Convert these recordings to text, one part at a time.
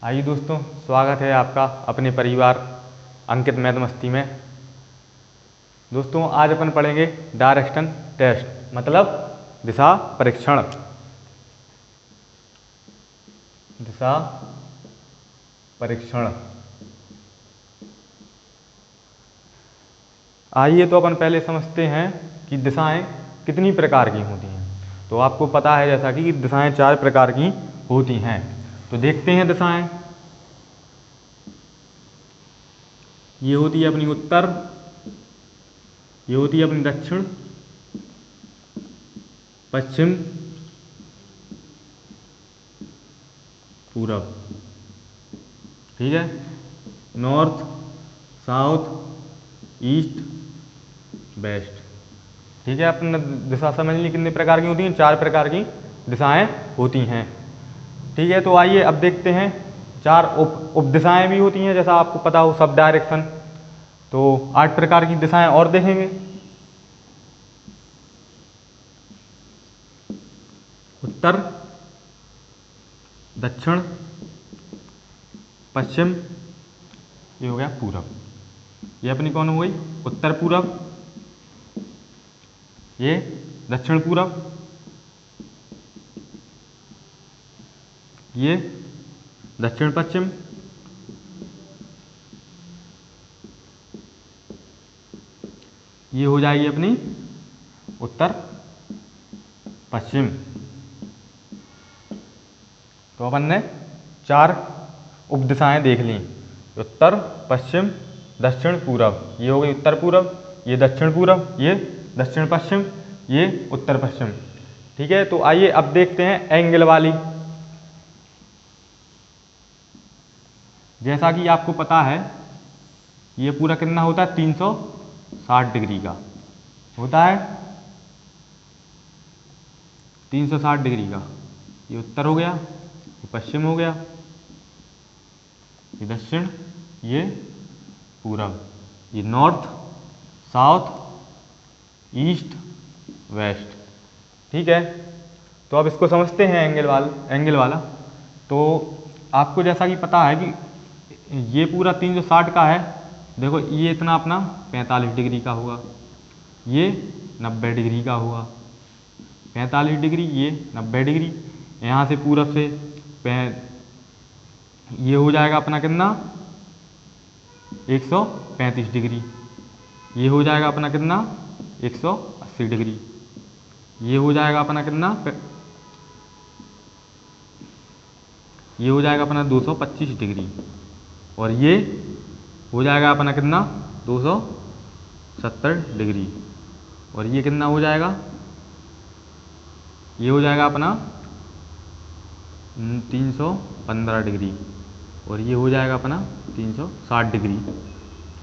आइए दोस्तों, स्वागत है आपका अपने परिवार अंकित मैथ मस्ती में। दोस्तों आज अपन पढ़ेंगे डायरेक्शन टेस्ट, मतलब दिशा परीक्षण। दिशा परीक्षण। आइए तो अपन पहले समझते हैं कि दिशाएं कितनी प्रकार की होती हैं। तो आपको पता है जैसा कि दिशाएं 4 प्रकार की होती हैं। तो देखते हैं दिशाएं। ये होती है अपनी उत्तर, ये होती है अपनी दक्षिण, पश्चिम, पूरब। ठीक है, नॉर्थ, साउथ, ईस्ट, वेस्ट। ठीक है, अपन दिशा समझ ली कितने प्रकार की होती हैं। 4 प्रकार की दिशाएं होती हैं। ठीक है, तो आइए अब देखते हैं 4 उप दिशाएं भी होती हैं, जैसा आपको पता हो सब डायरेक्शन। तो 8 प्रकार की दिशाएं और देखेंगे। उत्तर, दक्षिण, पश्चिम, ये हो गया पूरब। ये अपनी कौन हो गई? उत्तर पूरब। ये दक्षिण पूरब, ये दक्षिण पश्चिम, ये हो जाएगी अपनी उत्तर पश्चिम। तो अपन ने 4 उपदिशाएं देख ली, उत्तर, पश्चिम, दक्षिण, पूरब। ये हो गई उत्तर पूरब, ये दक्षिण पूरब, ये दक्षिण पश्चिम, ये उत्तर पश्चिम। ठीक है, तो आइए अब देखते हैं एंगल वाली। जैसा कि आपको पता है ये पूरा कितना होता है? 360 डिग्री का होता है। 360 डिग्री का। ये उत्तर हो गया, ये पश्चिम हो गया, ये दक्षिण, ये पूरब, ये नॉर्थ, साउथ, ईस्ट, वेस्ट। ठीक है, तो अब इसको समझते हैं एंगल वाला। तो आपको जैसा कि पता है कि ये पूरा 360 का है। देखो ये इतना अपना 45 डिग्री का होगा, ये 90 डिग्री का होगा। 45 डिग्री, ये 90 डिग्री। यहाँ से पूरब से ये हो जाएगा अपना कितना? 135 डिग्री। ये हो जाएगा अपना कितना? 180 डिग्री। ये हो जाएगा अपना कितना? ये हो जाएगा अपना 225 डिग्री। और ये हो जाएगा अपना कितना? 270 डिग्री। और ये कितना हो जाएगा? ये हो जाएगा अपना 315 डिग्री। और ये हो जाएगा अपना 360 डिग्री।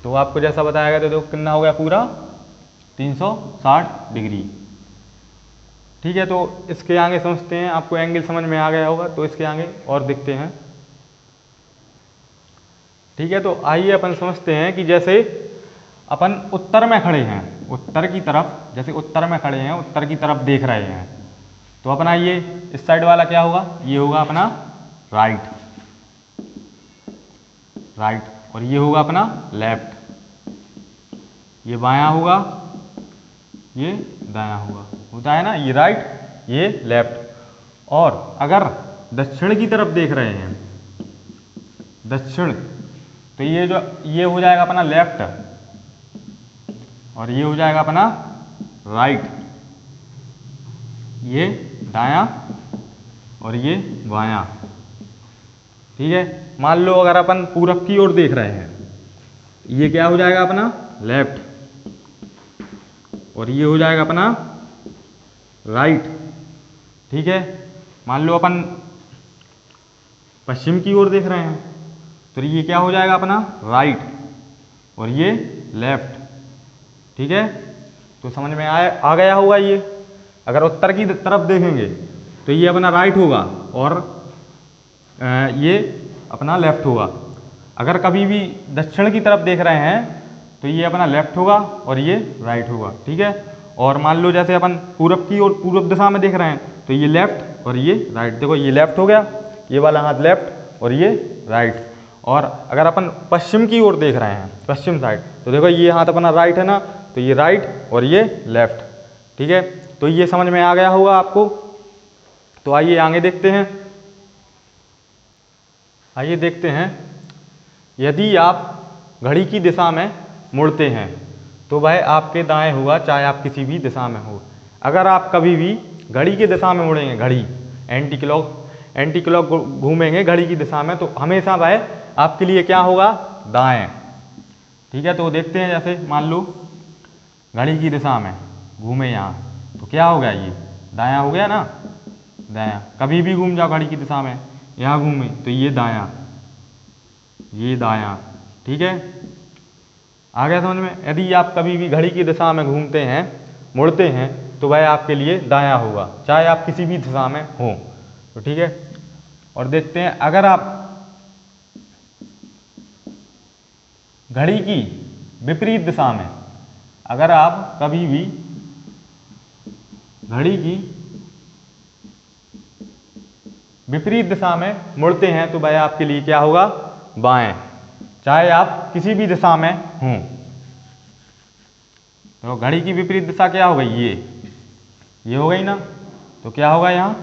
तो आपको जैसा बताया गया, तो देखो कितना हो गया पूरा? 360 डिग्री। ठीक है, तो इसके आगे समझते हैं। आपको एंगल समझ में आ गया होगा, तो इसके आगे और देखते हैं। ठीक है, तो आइए अपन समझते हैं कि जैसे अपन उत्तर में खड़े हैं, उत्तर की तरफ, जैसे उत्तर में खड़े हैं, उत्तर की तरफ देख रहे हैं, तो अपना ये इस साइड वाला क्या होगा? ये होगा अपना राइट, और ये होगा अपना लेफ्ट। ये बायां होगा, ये दायां होगा, होता है ना, ये राइट, ये लेफ्ट। और अगर दक्षिण की तरफ देख रहे हैं, दक्षिण, तो ये हो जाएगा अपना लेफ्ट, और ये हो जाएगा अपना राइट, ये दायां, और ये बायां। ठीक है, मान लो अगर अपन पूरब की ओर देख रहे हैं, ये क्या हो जाएगा अपना? लेफ्ट, और ये हो जाएगा अपना राइट। ठीक है, मान लो अपन पश्चिम की ओर देख रहे हैं, तो ये क्या हो जाएगा अपना? राइट, और ये लेफ्ट। ठीक है, तो समझ में आ गया होगा। ये अगर उत्तर की तरफ देखेंगे तो ये अपना राइट होगा, और ये अपना लेफ्ट होगा। अगर कभी भी दक्षिण की तरफ देख रहे हैं तो ये अपना लेफ्ट होगा, और ये राइट होगा। ठीक है, और मान लो जैसे अपन पूरब की ओर, पूरब दिशा में देख रहे हैं, तो ये लेफ्ट और ये राइट। देखो ये लेफ्ट हो गया, ये वाला हाथ लेफ्ट, और ये राइट। और अगर अपन पश्चिम की ओर देख रहे हैं, पश्चिम साइड, तो देखो ये हाथ अपना राइट है ना, तो ये राइट और ये लेफ्ट। ठीक है, तो ये समझ में आ गया होगा आपको। तो आइए आगे देखते हैं। आइए देखते हैं, यदि आप घड़ी की दिशा में मुड़ते हैं तो वह आपके दाएं होगा, चाहे आप किसी भी दिशा में हो। अगर आप कभी भी घड़ी की दिशा में मुड़ेंगे, घड़ी एंटी क्लॉक घूमेंगे घड़ी की दिशा में, तो हमेशा वह आपके लिए क्या होगा, दाएं। ठीक है, तो देखते हैं, जैसे मान लो घड़ी की दिशा में घूमे यहाँ, तो क्या हो गया, ये दायां हो गया ना, दायां। कभी भी घूम जाओ घड़ी की दिशा में, यहाँ घूमे तो ये दायां, ये दायां। ठीक है, आ गया समझ में। यदि आप कभी भी घड़ी की दिशा में घूमते हैं, मुड़ते हैं, तो वह आपके लिए दायां होगा, चाहे आप किसी भी दिशा में हो। तो ठीक है, और देखते हैं, अगर आप घड़ी की विपरीत दिशा में, अगर आप कभी भी घड़ी की विपरीत दिशा में मुड़ते हैं तो वह आपके लिए क्या होगा, बाएं, चाहे आप किसी भी दिशा में हों। तो घड़ी की विपरीत दिशा क्या हो गई, ये हो गई ना, तो क्या होगा यहाँ,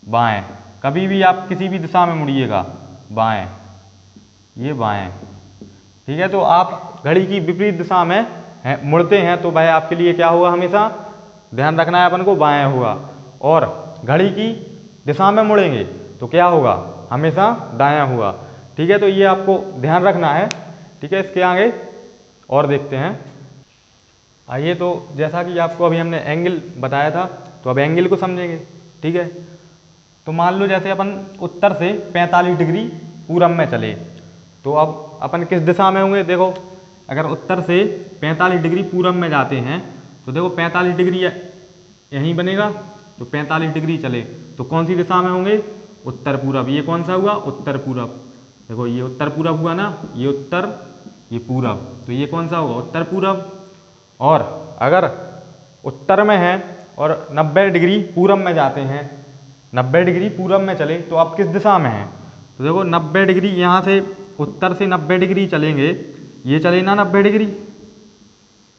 बाएं। कभी भी आप किसी भी दिशा में मुड़िएगा, बाएं, ये बाएं। ठीक है, तो आप घड़ी की विपरीत दिशा में मुड़ते हैं तो वह आपके लिए क्या होगा, हमेशा ध्यान रखना है अपन को, बाएं होगा। और घड़ी की दिशा में मुड़ेंगे तो क्या होगा, हमेशा दायां होगा। ठीक है, तो ये आपको ध्यान रखना है। ठीक है, इसके आगे और देखते हैं। आइए, तो जैसा कि आपको अभी हमने एंगल बताया था, तो अब एंगल को समझेंगे। ठीक है, तो मान लो जैसे अपन उत्तर से 45 डिग्री पूरब में चले, तो अब अपन किस दिशा में होंगे, देखो अगर उत्तर से 45 डिग्री पूरब में जाते हैं तो देखो 45 डिग्री यहीं बनेगा, तो 45 डिग्री चले तो कौन सी दिशा में होंगे, उत्तर पूरब। ये कौन सा हुआ, उत्तर पूरब। देखो ये उत्तर पूरब हुआ ना, ये उत्तर, ये पूरब, तो ये कौन सा होगा, उत्तर पूरब। और अगर उत्तर में है और 90 डिग्री पूरब में जाते हैं, 90 डिग्री पूरब में चले तो आप किस दिशा में हैं, तो देखो 90 डिग्री यहाँ से, उत्तर से 90 डिग्री चलेंगे, ये चले ना 90 डिग्री,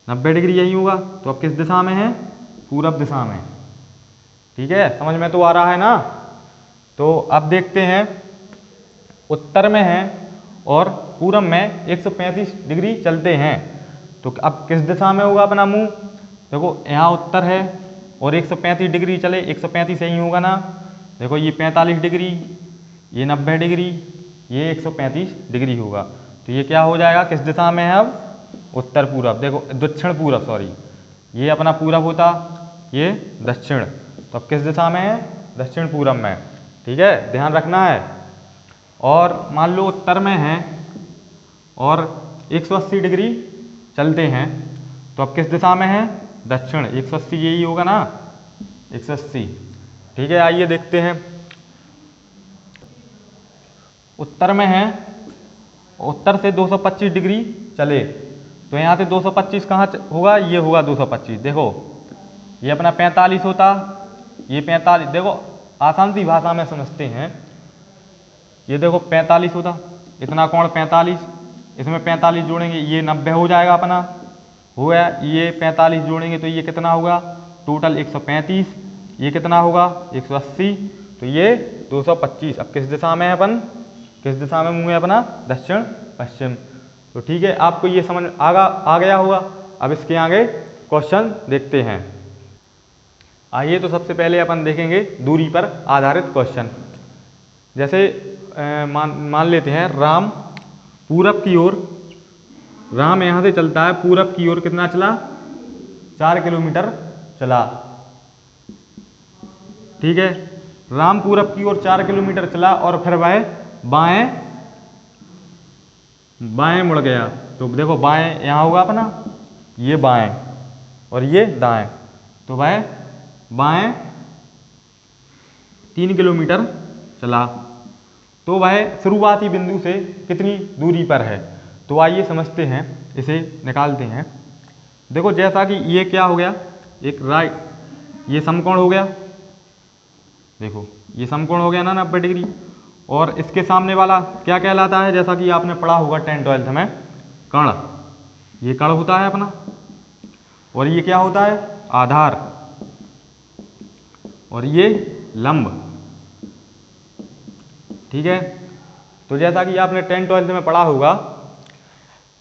90 डिग्री यही होगा, तो अब किस दिशा में है, पूरब दिशा में। ठीक है, समझ में तो आ रहा है ना। तो अब देखते हैं, उत्तर में है और पूरब में 135 डिग्री चलते हैं, तो अब किस दिशा में होगा अपना मुंह, देखो यहाँ उत्तर है और 135 डिग्री चले, 135 यही होगा ना, देखो ये 45 डिग्री, ये 90 डिग्री, ये 135 डिग्री होगा, तो ये क्या हो जाएगा, किस दिशा में है अब, उत्तर पूरब। देखो दक्षिण पूरब, सॉरी, ये अपना पूरब होता, ये दक्षिण, तो अब किस दिशा में है, दक्षिण पूरब में। ठीक है, ध्यान रखना है। और मान लो उत्तर में है और 180 डिग्री चलते हैं, तो अब किस दिशा में है, दक्षिण, 180 यही होगा ना, 180। ठीक है, आइए देखते हैं, उत्तर में है, उत्तर से 225 डिग्री चले, तो यहाँ से 225 कहाँ होगा, ये होगा 225। देखो ये अपना 45 होता, ये 45, देखो आसान सी भाषा में समझते हैं, ये देखो 45 होता, इतना कोण 45, इसमें 45 जोड़ेंगे, ये 90 हो जाएगा अपना, हो गया, ये 45 जोड़ेंगे तो ये कितना होगा, टोटल 135, ये कितना होगा 180, तो ये 225। अब किस दिशा में है अपन, किस दिशा में मुँह है अपना, दक्षिण पश्चिम। तो ठीक है, आपको ये समझ आ गया होगा। अब इसके आगे क्वेश्चन देखते हैं। आइए, तो सबसे पहले अपन देखेंगे दूरी पर आधारित क्वेश्चन। जैसे मान लेते हैं, राम पूरब की ओर, राम यहाँ से चलता है पूरब की ओर, कितना चला, 4 किलोमीटर चला। ठीक है, राम पूरब की ओर 4 किलोमीटर चला और फिर वह बाएं मुड़ गया, तो देखो बाएं यहाँ होगा अपना, ये बाएं और ये दाएं, तो वह बाएं 3 किलोमीटर चला, तो वह शुरुआती बिंदु से कितनी दूरी पर है। तो आइए समझते हैं, इसे निकालते हैं। देखो जैसा कि ये क्या हो गया, एक राइट, ये समकोण हो गया, देखो ये समकोण हो गया ना 90 डिग्री, और इसके सामने वाला क्या कहलाता है, जैसा कि आपने पढ़ा होगा 10th-12th में, कण। ये कण होता है अपना, और ये क्या होता है, आधार, और ये लंब। ठीक है, तो जैसा कि आपने 10th-12th में पढ़ा होगा,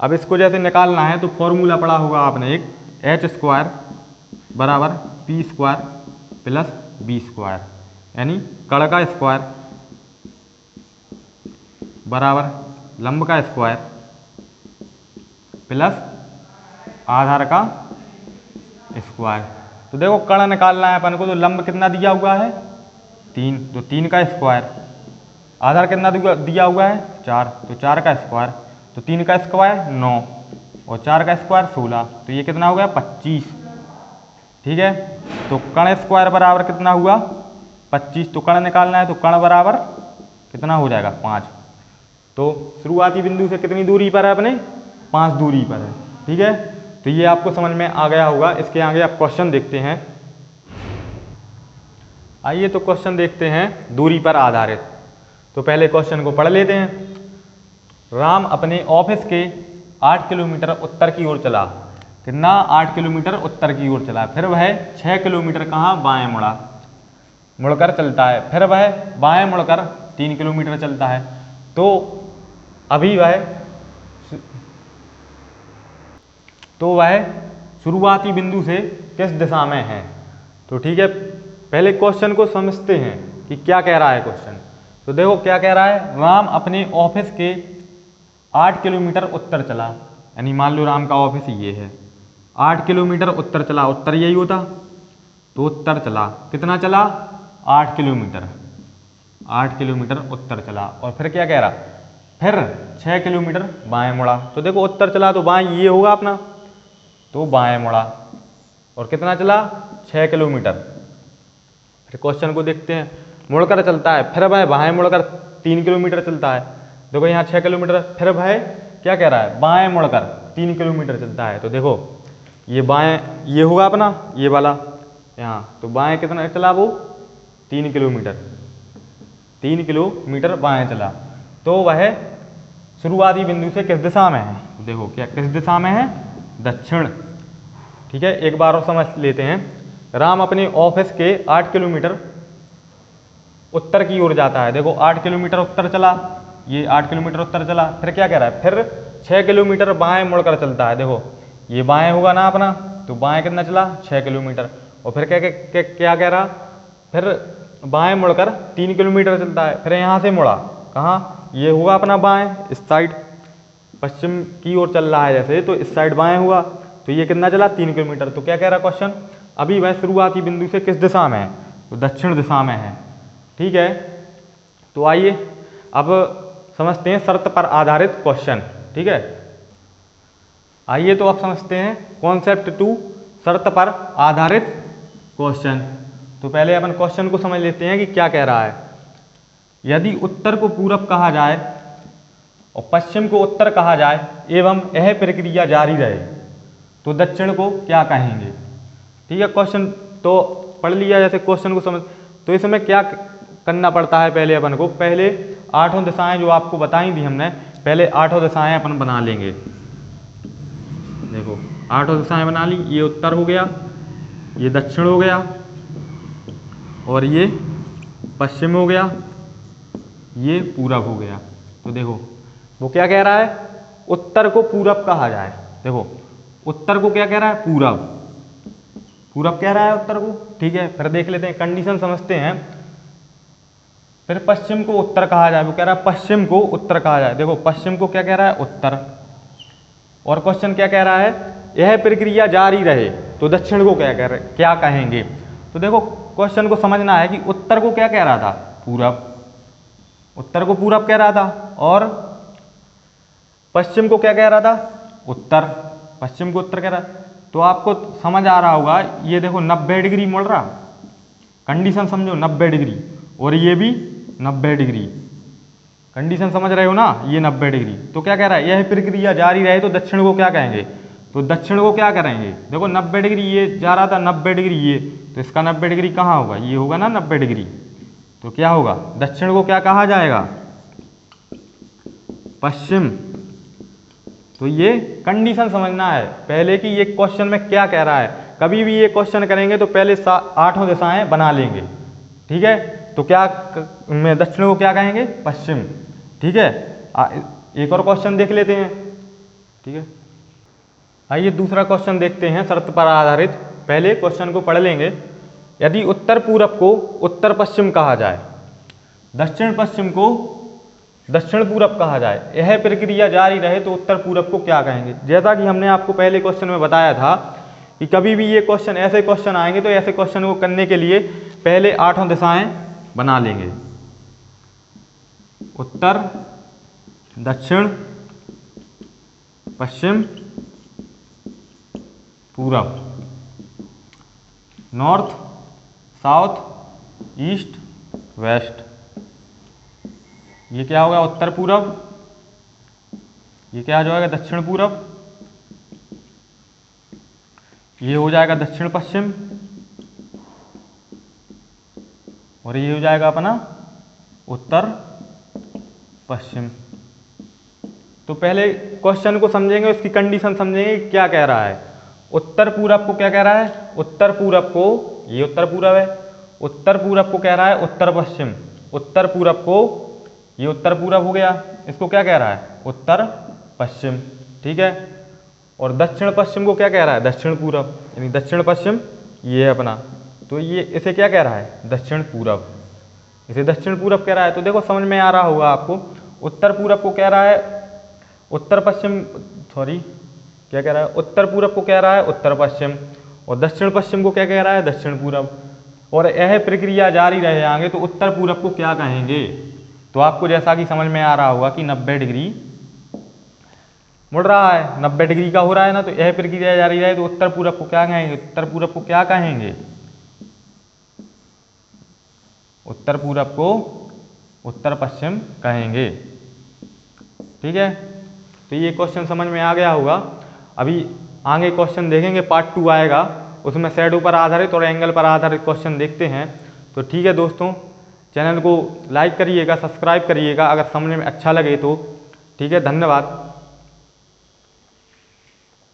अब इसको जैसे निकालना है तो फॉर्मूला पढ़ा होगा आपने एक, h² बराबर p² प्लस b², यानी कण का स्क्वायर बराबर लंब का स्क्वायर प्लस आधार का स्क्वायर। तो देखो कण निकालना है अपन को, तो लंब कितना दिया हुआ है 3, तो 3 का स्क्वायर, आधार कितना दिया हुआ है 4, तो 4 का स्क्वायर, तो 3 का स्क्वायर 9 और 4 का स्क्वायर 16, तो ये कितना हो गया 25। ठीक है, तो कण स्क्वायर बराबर कितना हुआ 25, तो कण निकालना है तो कण बराबर कितना हो जाएगा 5। तो शुरुआती बिंदु से कितनी दूरी पर है अपने, 5 दूरी पर है। ठीक है, तो ये आपको समझ में आ गया होगा। इसके आगे आप क्वेश्चन देखते हैं। आइए तो क्वेश्चन देखते हैं दूरी पर आधारित। तो पहले क्वेश्चन को पढ़ लेते हैं। राम अपने ऑफिस के 8 किलोमीटर उत्तर की ओर चला। कितना, 8 किलोमीटर उत्तर की ओर चला। फिर वह 6 किलोमीटर कहाँ, बाएं मुड़कर चलता है। फिर वह बाएं मुड़कर 3 किलोमीटर चलता है। तो अभी वह शुरुआती बिंदु से किस दिशा में है। तो ठीक है, पहले क्वेश्चन को समझते हैं कि क्या कह रहा है क्वेश्चन। तो देखो क्या कह रहा है, राम अपने ऑफिस के 8 किलोमीटर उत्तर चला, यानी मान लो राम का ऑफिस ये है, 8 किलोमीटर उत्तर चला, उत्तर यही होता, तो उत्तर चला, कितना चला 8 किलोमीटर, 8 किलोमीटर उत्तर चला। और फिर क्या कह रहा, फिर 6 किलोमीटर बाएं मुड़ा। तो देखो उत्तर चला तो बाएं ये होगा अपना, तो बाएं मुड़ा और कितना चला 6 किलोमीटर। फिर क्वेश्चन को देखते हैं, मुड़कर चलता है, फिर वह बाएं मुड़कर 3 किलोमीटर चलता है। देखो यहाँ 6 किलोमीटर, फिर वह क्या कह रहा है, बाएं मुड़कर 3 किलोमीटर चलता है। तो देखो ये बाएं ये होगा अपना ये वाला यहाँ, तो बाएं कितना चला वो 3 किलोमीटर, 3 किलोमीटर बाएं चला। तो वह शुरुआती बिंदु से किस दिशा में है, देखो क्या किस दिशा में है, दक्षिण। ठीक है, एक बार और समझ लेते हैं। राम अपने ऑफिस के 8 किलोमीटर उत्तर की ओर जाता है। देखो 8 किलोमीटर उत्तर चला, ये 8 किलोमीटर उत्तर चला, फिर क्या कह रहा है, फिर 6 किलोमीटर बाएं मुड़कर चलता है। देखो ये बाएं होगा ना अपना, तो बाएं कितना चला 6 किलोमीटर। और फिर क्या कह रहा, फिर बाएं मुड़कर 3 किलोमीटर चलता है। फिर यहाँ से मुड़ा कहाँ, ये हुआ अपना बाएं, इस साइड पश्चिम की ओर चल रहा है जैसे, तो इस साइड बाएं हुआ, तो ये कितना चला 3 किलोमीटर। तो क्या कह रहा क्वेश्चन, अभी वह शुरुआती बिंदु से किस दिशा में है, तो दक्षिण दिशा में है। ठीक है, तो आइए अब समझते हैं शर्त पर आधारित क्वेश्चन। ठीक है, आइए तो अब समझते हैं कॉन्सेप्ट 2 शर्त पर आधारित क्वेश्चन। तो पहले अपन क्वेश्चन को समझ लेते हैं कि क्या कह रहा है। यदि उत्तर को पूरब कहा जाए और पश्चिम को उत्तर कहा जाए एवं यह प्रक्रिया जारी रहे तो दक्षिण को क्या कहेंगे। ठीक है, क्वेश्चन तो पढ़ लिया, जैसे क्वेश्चन को समझ, तो इसमें क्या करना पड़ता है, पहले अपन को पहले 8 दिशाएं जो आपको बताई थी हमने, पहले 8 दिशाएं अपन बना लेंगे। देखो 8 दिशाएं बना ली, ये उत्तर हो गया, ये दक्षिण हो गया, और ये पश्चिम हो गया, ये पूरब हो गया। तो देखो वो क्या कह रहा है, उत्तर को पूरब कहा जाए। देखो उत्तर को क्या कह रहा है, पूरब, पूरब कह रहा है उत्तर को। ठीक है, फिर देख लेते हैं, कंडीशन समझते हैं। फिर पश्चिम को उत्तर कहा जाए, वो कह रहा है पश्चिम को उत्तर कहा जाए। देखो पश्चिम को क्या कह रहा है, उत्तर। और क्वेश्चन क्या कह रहा है, यह प्रक्रिया जारी रहे तो दक्षिण को क्या कहेंगे। तो देखो क्वेश्चन को समझना है कि उत्तर को क्या कह रहा था, पूरब, उत्तर को पूरब कह रहा था, और पश्चिम को क्या कह रहा था, उत्तर, पश्चिम को उत्तर कह रहा। तो आपको समझ आ रहा होगा, ये देखो 90 डिग्री मुड़ रहा, कंडीशन समझो 90 डिग्री, और ये भी 90 डिग्री, कंडीशन समझ रहे हो ना, ये 90 डिग्री। तो क्या कह रहा है, यह प्रक्रिया जारी रहे तो दक्षिण को क्या कहेंगे, तो दक्षिण को क्या करेंगे। देखो 90 डिग्री ये जा रहा था, 90 डिग्री ये, तो इसका 90 डिग्री कहाँ होगा, ये होगा ना 90 डिग्री, तो क्या होगा, दक्षिण को क्या कहा जाएगा, पश्चिम। तो ये कंडीशन समझना है पहले कि ये क्वेश्चन में क्या कह रहा है। कभी भी ये क्वेश्चन करेंगे तो पहले 8 दिशाएं बना लेंगे, ठीक है। तो क्या में दक्षिण को क्या कहेंगे, पश्चिम, ठीक है। एक और क्वेश्चन देख लेते हैं, ठीक है। आइए दूसरा क्वेश्चन देखते हैं शर्त पर आधारित। पहले क्वेश्चन को पढ़ लेंगे। यदि उत्तर पूरब को उत्तर पश्चिम कहा जाए, दक्षिण पश्चिम को दक्षिण पूरब कहा जाए, यह प्रक्रिया जारी रहे तो उत्तर पूरब को क्या कहेंगे। जैसा कि हमने आपको पहले क्वेश्चन में बताया था कि कभी भी ये क्वेश्चन ऐसे क्वेश्चन आएंगे तो ऐसे क्वेश्चन को करने के लिए पहले 8 दिशाएं बना लेंगे, उत्तर, दक्षिण, पश्चिम, पूरब, नॉर्थ, साउथ, ईस्ट, वेस्ट। ये क्या होगा, उत्तर पूरब। ये क्या हो जाएगा, दक्षिण पूरब। ये हो जाएगा दक्षिण पश्चिम, और ये हो जाएगा अपना उत्तर पश्चिम। तो पहले क्वेश्चन को समझेंगे, उसकी कंडीशन समझेंगे क्या कह रहा है। उत्तर पूरब को क्या कह रहा है, उत्तर पूरब को, ये उत्तर पूरब है, उत्तर पूरब को कह रहा है उत्तर पश्चिम। उत्तर पूरब को, ये उत्तर पूरब हो गया, इसको क्या कह रहा है, उत्तर पश्चिम, ठीक है। और दक्षिण पश्चिम को क्या कह रहा है, दक्षिण पूरब, यानी दक्षिण पश्चिम ये है अपना। तो ये इसे क्या कह रहा है, दक्षिण पूरब, इसे दक्षिण पूरब कह रहा है। तो देखो समझ में आ रहा होगा आपको। उत्तर पूरब को कह रहा है उत्तर पश्चिम, सॉरी क्या कह रहा है, उत्तर पूरब को कह रहा है उत्तर पश्चिम, और दक्षिण पश्चिम को क्या कह रहा है, दक्षिण पूरब। और यह प्रक्रिया जारी रहे आगे तो उत्तर पूरब को क्या कहेंगे। तो आपको जैसा कि समझ में आ रहा होगा कि 90 डिग्री मुड़ रहा है, 90 डिग्री का हो रहा है ना, तो यह प्रक्रिया जारी रहे तो उत्तर पूरब को क्या कहेंगे, उत्तर पूरब को क्या कहेंगे, उत्तर पूरब को उत्तर पश्चिम कहेंगे, ठीक है। तो ये क्वेश्चन समझ में आ गया होगा। अभी आगे क्वेश्चन देखेंगे, पार्ट 2 आएगा, उसमें शैडो पर आधारित और एंगल पर आधारित क्वेश्चन देखते हैं। तो ठीक है दोस्तों, चैनल को लाइक करिएगा, सब्सक्राइब करिएगा अगर समझने में अच्छा लगे तो, ठीक है। धन्यवाद।